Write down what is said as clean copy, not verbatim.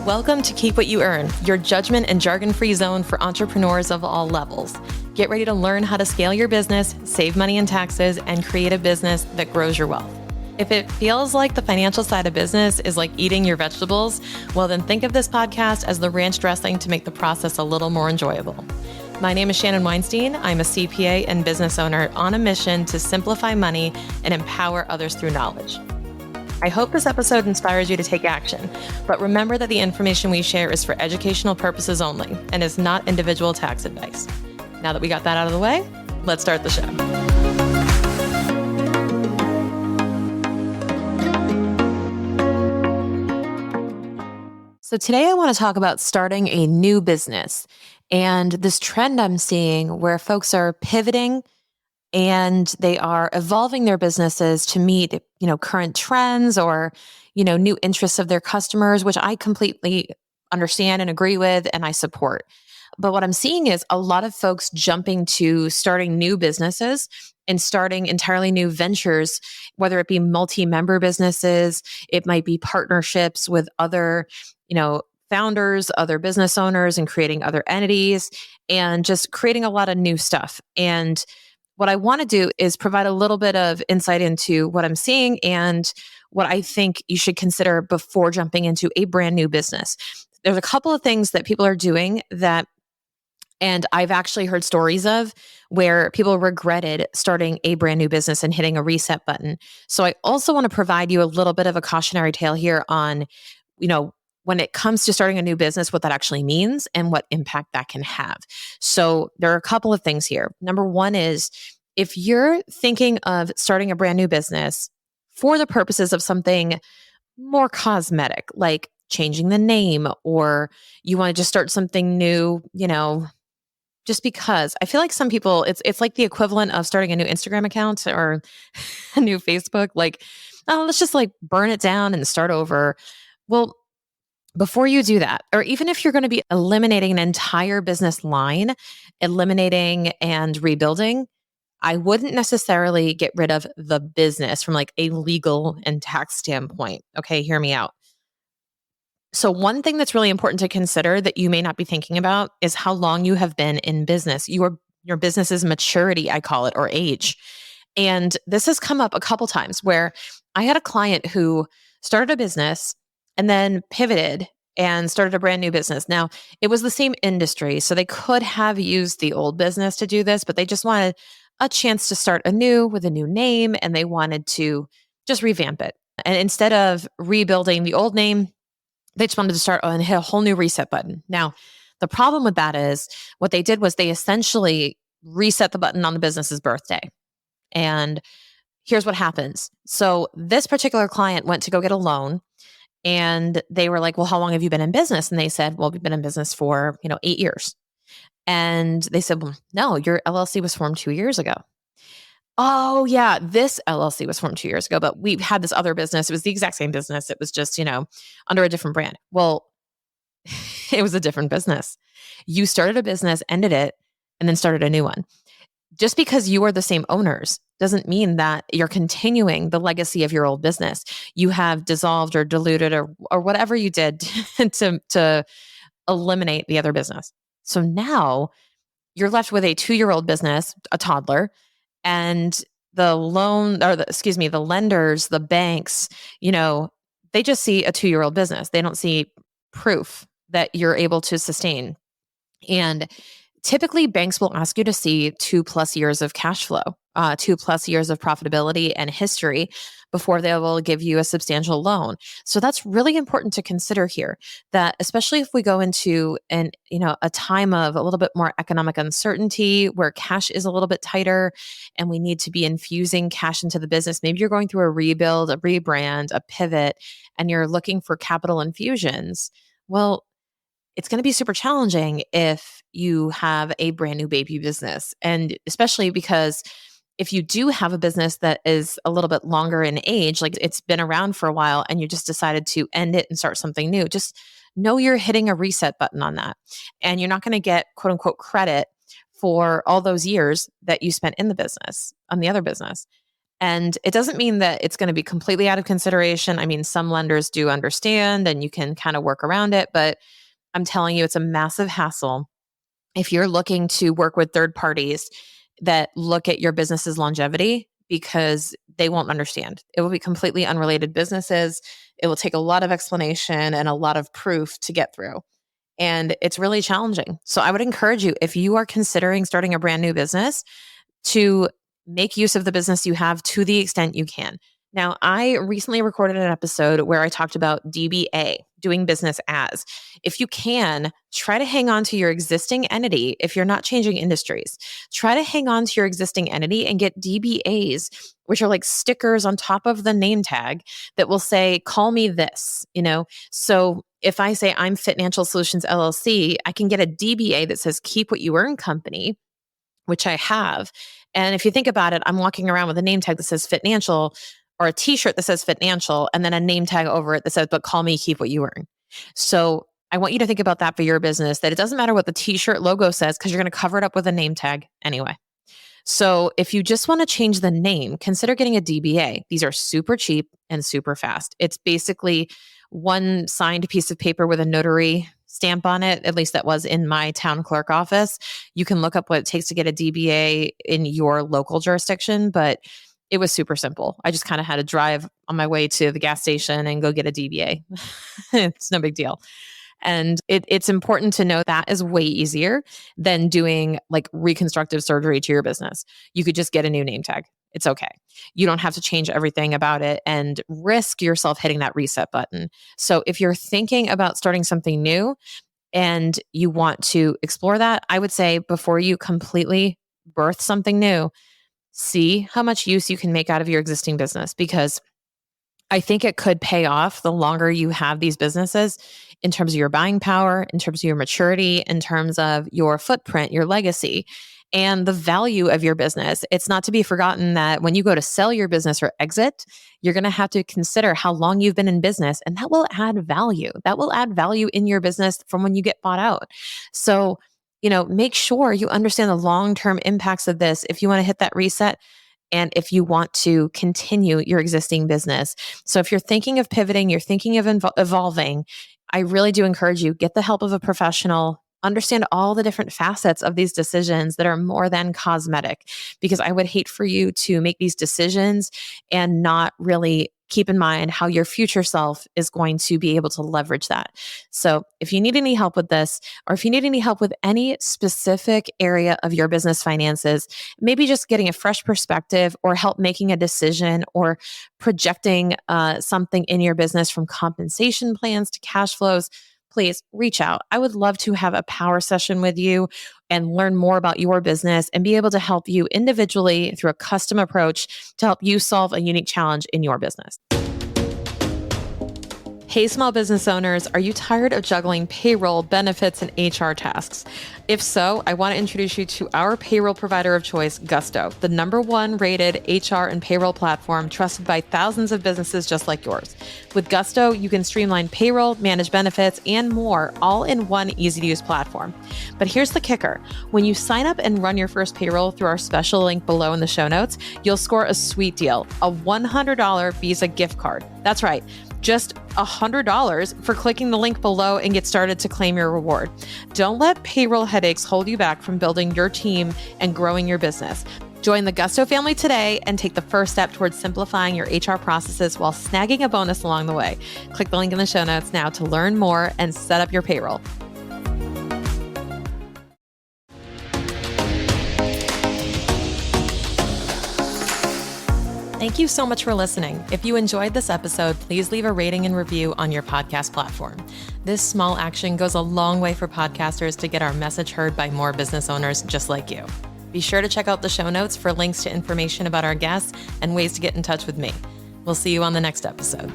Welcome to Keep What You Earn, your judgment and jargon-free zone for entrepreneurs of all levels. Get ready to learn how to scale your business, save money in taxes, and create a business that grows your wealth. If it feels like the financial side of business is like eating your vegetables, well, then think of this podcast as the ranch dressing to make the process a little more enjoyable. My name is Shannon Weinstein. I'm a CPA and business owner on a mission to simplify money and empower others through knowledge. I hope this episode inspires you to take action, but remember that the information we share is for educational purposes only and is not individual tax advice. Now that we got that out of the way, let's start the show. So today I want to talk about starting a new business and this trend I'm seeing where folks are pivoting and they are evolving their businesses to meet, current trends or, new interests of their customers, which I completely understand and agree with and I support. But what I'm seeing is a lot of folks jumping to starting new businesses and starting entirely new ventures, whether it be multi-member businesses, it might be partnerships with other, founders, other business owners, and creating other entities and just creating a lot of new stuff. And what I want to do is provide a little bit of insight into what I'm seeing and what I think you should consider before jumping into a brand new business. There's a couple of things that people are doing and I've actually heard stories of where people regretted starting a brand new business and hitting a reset button. So I also want to provide you a little bit of a cautionary tale here on, when it comes to starting a new business, what that actually means and what impact that can have. So there are a couple of things here. Number one is if you're thinking of starting a brand new business for the purposes of something more cosmetic, like changing the name, or you want to just start something new, just because I feel like some people, it's like the equivalent of starting a new Instagram account or a new Facebook, like, oh, let's just like burn it down and start over. Well, before you do that, or even if you're going to be eliminating an entire business line, eliminating and rebuilding, I wouldn't necessarily get rid of the business from like a legal and tax standpoint. Okay, hear me out. So one thing that's really important to consider that you may not be thinking about is how long you have been in business. Your business's maturity, I call it, or age. And this has come up a couple times where I had a client who started a business and then pivoted and started a brand new business. Now, it was the same industry, so they could have used the old business to do this, but they just wanted a chance to start anew with a new name and they wanted to just revamp it. And instead of rebuilding the old name, they just wanted to start and hit a whole new reset button. Now, the problem with that is what they did was they essentially reset the button on the business's birthday. And here's what happens. So this particular client went to go get a loan and they were like, well, how long have you been in business? And they said, well, we've been in business for, 8 years. And they said, well, no, your LLC was formed 2 years ago. Oh yeah, this LLC was formed 2 years ago, but we had this other business. It was the exact same business. It was just, under a different brand. Well, it was a different business. You started a business, ended it, and then started a new one. Just because you are the same owners doesn't mean that you're continuing the legacy of your old business. You have dissolved or diluted or whatever you did to eliminate the other business. So now you're left with a 2-year-old business, a toddler, and the lenders, the banks, they just see a 2-year-old business. They don't see proof that you're able to sustain. And typically, banks will ask you to see 2+ years of cash flow, 2+ years of profitability and history before they will give you a substantial loan. So that's really important to consider here, that especially if we go into a time of a little bit more economic uncertainty where cash is a little bit tighter and we need to be infusing cash into the business. Maybe you're going through a rebuild, a rebrand, a pivot, and you're looking for capital infusions. Well, it's going to be super challenging if you have a brand new baby business. And especially because if you do have a business that is a little bit longer in age, like it's been around for a while and you just decided to end it and start something new, just know you're hitting a reset button on that. And you're not going to get quote unquote credit for all those years that you spent in the business, on the other business. And it doesn't mean that it's going to be completely out of consideration. I mean, some lenders do understand and you can kind of work around it, but I'm telling you, it's a massive hassle if you're looking to work with third parties that look at your business's longevity because they won't understand. It will be completely unrelated businesses. It will take a lot of explanation and a lot of proof to get through. And it's really challenging. So I would encourage you, if you are considering starting a brand new business, to make use of the business you have to the extent you can. Now, I recently recorded an episode where I talked about DBA, doing business as. If you can, try to hang on to your existing entity if you're not changing industries. Try to hang on to your existing entity and get DBAs, which are like stickers on top of the name tag that will say, call me this, So if I say I'm Financial Solutions LLC, I can get a DBA that says keep what you earn company, which I have. And if you think about it, I'm walking around with a name tag that says Financial or a t-shirt that says Financial and then a name tag over it that says, but call me, keep what you earn. So I want you to think about that for your business, that it doesn't matter what the t-shirt logo says because you're going to cover it up with a name tag anyway. So if you just want to change the name, consider getting a DBA. These are super cheap and super fast. It's basically one signed piece of paper with a notary stamp on it. At least that was in my town clerk office. You can look up what it takes to get a DBA in your local jurisdiction, but it was super simple. I just kind of had to drive on my way to the gas station and go get a DBA. It's no big deal. And it's important to know that is way easier than doing like reconstructive surgery to your business. You could just get a new name tag. It's okay. You don't have to change everything about it and risk yourself hitting that reset button. So if you're thinking about starting something new and you want to explore that, I would say before you completely birth something new, see how much use you can make out of your existing business, because I think it could pay off the longer you have these businesses in terms of your buying power, in terms of your maturity, in terms of your footprint, your legacy, and the value of your business. It's not to be forgotten that when you go to sell your business or exit, you're going to have to consider how long you've been in business, and that will add value. That will add value in your business from when you get bought out. So, make sure you understand the long-term impacts of this if you want to hit that reset and if you want to continue your existing business. So if you're thinking of pivoting, you're thinking of evolving, I really do encourage you, get the help of a professional, understand all the different facets of these decisions that are more than cosmetic, because I would hate for you to make these decisions and not really keep in mind how your future self is going to be able to leverage that. So if you need any help with this, or if you need any help with any specific area of your business finances, maybe just getting a fresh perspective or help making a decision or projecting something in your business, from compensation plans to cash flows, please reach out. I would love to have a power session with you and learn more about your business and be able to help you individually through a custom approach to help you solve a unique challenge in your business. Hey, small business owners, are you tired of juggling payroll, benefits, and HR tasks? If so, I want to introduce you to our payroll provider of choice, Gusto, the #1 rated HR and payroll platform trusted by thousands of businesses just like yours. With Gusto, you can streamline payroll, manage benefits, and more, all in one easy-to-use platform. But here's the kicker. When you sign up and run your first payroll through our special link below in the show notes, you'll score a sweet deal, a $100 Visa gift card. That's right. Just $100 for clicking the link below and get started to claim your reward. Don't let payroll headaches hold you back from building your team and growing your business. Join the Gusto family today and take the first step towards simplifying your HR processes while snagging a bonus along the way. Click the link in the show notes now to learn more and set up your payroll. Thank you so much for listening. If you enjoyed this episode, please leave a rating and review on your podcast platform. This small action goes a long way for podcasters to get our message heard by more business owners just like you. Be sure to check out the show notes for links to information about our guests and ways to get in touch with me. We'll see you on the next episode.